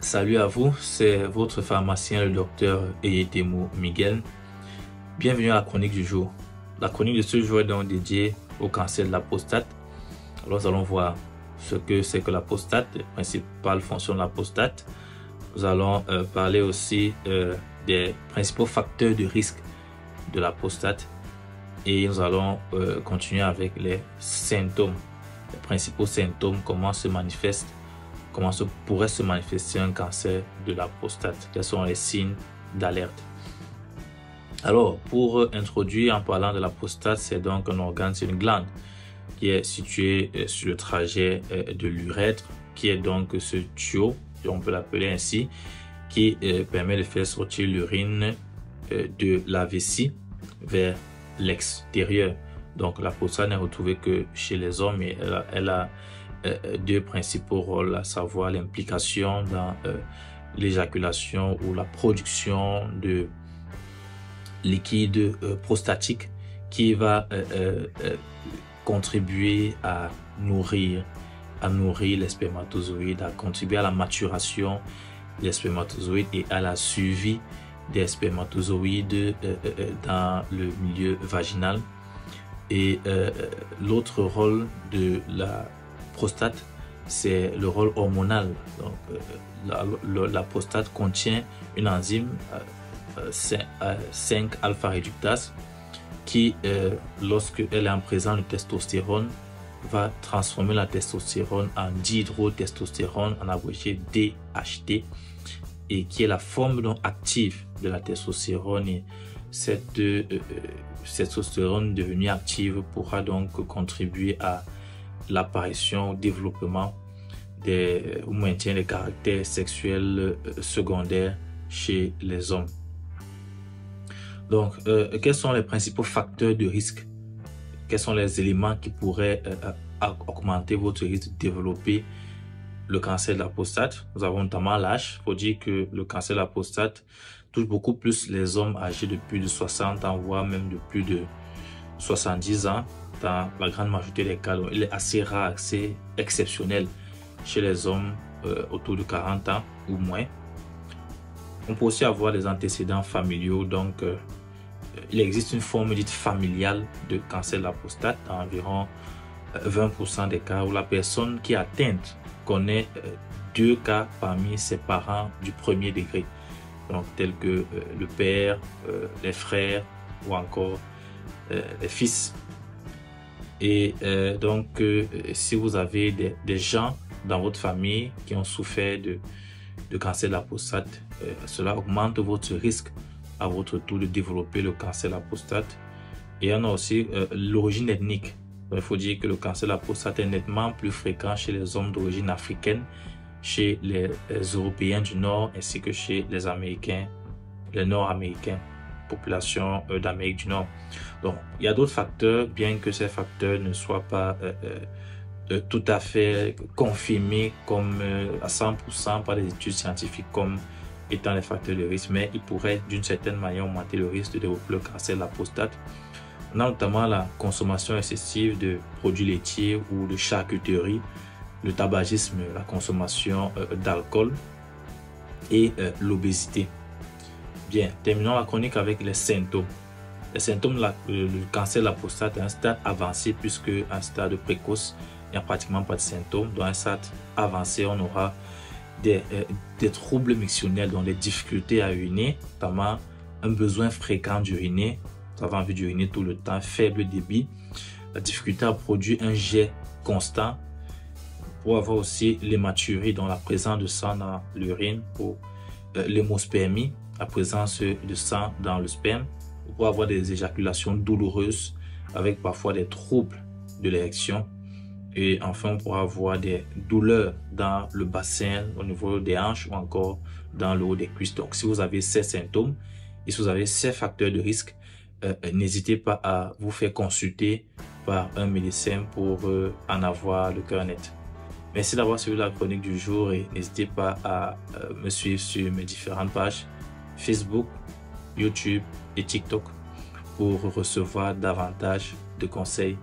Salut à vous, c'est votre pharmacien, le docteur Eyetemo Miguel. Bienvenue à la chronique du jour. La chronique de ce jour est donc dédiée au cancer de la prostate. Alors nous allons voir ce que c'est que la prostate, les principales fonctions de la prostate. Nous allons parler aussi des principaux facteurs de risque de la prostate. Et nous allons continuer avec les symptômes, les principaux symptômes, comment pourrait se manifester un cancer de la prostate, quels sont les signes d'alerte. Alors, pour introduire en parlant de la prostate, c'est donc un organe, c'est une glande qui est située sur le trajet de l'urètre, qui est donc ce tuyau, on peut l'appeler ainsi, qui permet de faire sortir l'urine de la vessie vers l'extérieur. Donc la prostate n'est retrouvée que chez les hommes et elle a deux principaux rôles, à savoir l'implication dans l'éjaculation ou la production de liquide prostatique qui va contribuer à nourrir les spermatozoïdes, à contribuer à la maturation des spermatozoïdes et à la suivi des spermatozoïdes dans le milieu vaginal. Et l'autre rôle de la prostate, c'est le rôle hormonal. Donc, la prostate contient une enzyme 5-alpha réductase qui, lorsqu'elle est en présence de testostérone, va transformer la testostérone en dihydrotestostérone, en abrégé DHT, et qui est la forme donc active de la testostérone. Et cette testostérone devenue active pourra donc contribuer à l'apparition, au développement au maintien des caractères sexuels secondaires chez les hommes. Donc, quels sont les principaux facteurs de risque? Quels sont les éléments qui pourraient augmenter votre risque de développer le cancer de la prostate? Nous avons notamment l'âge. Il faut dire que le cancer de la prostate touche beaucoup plus les hommes âgés de plus de 60 ans, voire même de plus de 70 ans. Dans la grande majorité des cas, il est assez rare, assez exceptionnel chez les hommes autour de 40 ans ou moins. On peut aussi avoir des antécédents familiaux. Donc, il existe une forme dite familiale de cancer de la prostate dans environ 20% des cas où la personne qui est atteinte connaît 2 cas parmi ses parents du premier degré. Donc, tels que le père, les frères ou encore les fils. Et donc, si vous avez des gens dans votre famille qui ont souffert de cancer de la prostate, cela augmente votre risque à votre tour de développer le cancer de la prostate. Et on a aussi l'origine ethnique. Donc, il faut dire que le cancer de la prostate est nettement plus fréquent chez les hommes d'origine africaine, chez les Européens du Nord ainsi que chez les Américains, les Nord-Américains, population d'Amérique du Nord. Donc, il y a d'autres facteurs, bien que ces facteurs ne soient pas tout à fait confirmés comme à 100% par les études scientifiques comme étant les facteurs de risque, mais ils pourraient d'une certaine manière augmenter le risque de développer le cancer de la prostate. On a notamment la consommation excessive de produits laitiers ou de charcuterie, le tabagisme, la consommation d'alcool et l'obésité. Bien, terminons la chronique avec les symptômes. Les symptômes, le cancer de la prostate est un stade avancé, puisque un stade précoce, il n'y a pratiquement pas de symptômes. Dans un stade avancé, on aura des troubles mictionnels, donc des difficultés à uriner, notamment un besoin fréquent d'uriner. Vous avez envie d'uriner tout le temps, faible débit, la difficulté à produire un jet constant. Pour avoir aussi l'hématurie, donc la présence de sang dans l'urine, pour l'hémospermie, la présence de sang dans le sperme, pour avoir des éjaculations douloureuses avec parfois des troubles de l'érection. Et enfin, on pourra avoir des douleurs dans le bassin, au niveau des hanches ou encore dans le haut des cuisses. Donc, si vous avez ces symptômes et si vous avez ces facteurs de risque, n'hésitez pas à vous faire consulter par un médecin pour en avoir le cœur net. Merci d'avoir suivi la chronique du jour et n'hésitez pas à me suivre sur mes différentes pages Facebook, YouTube et TikTok pour recevoir davantage de conseils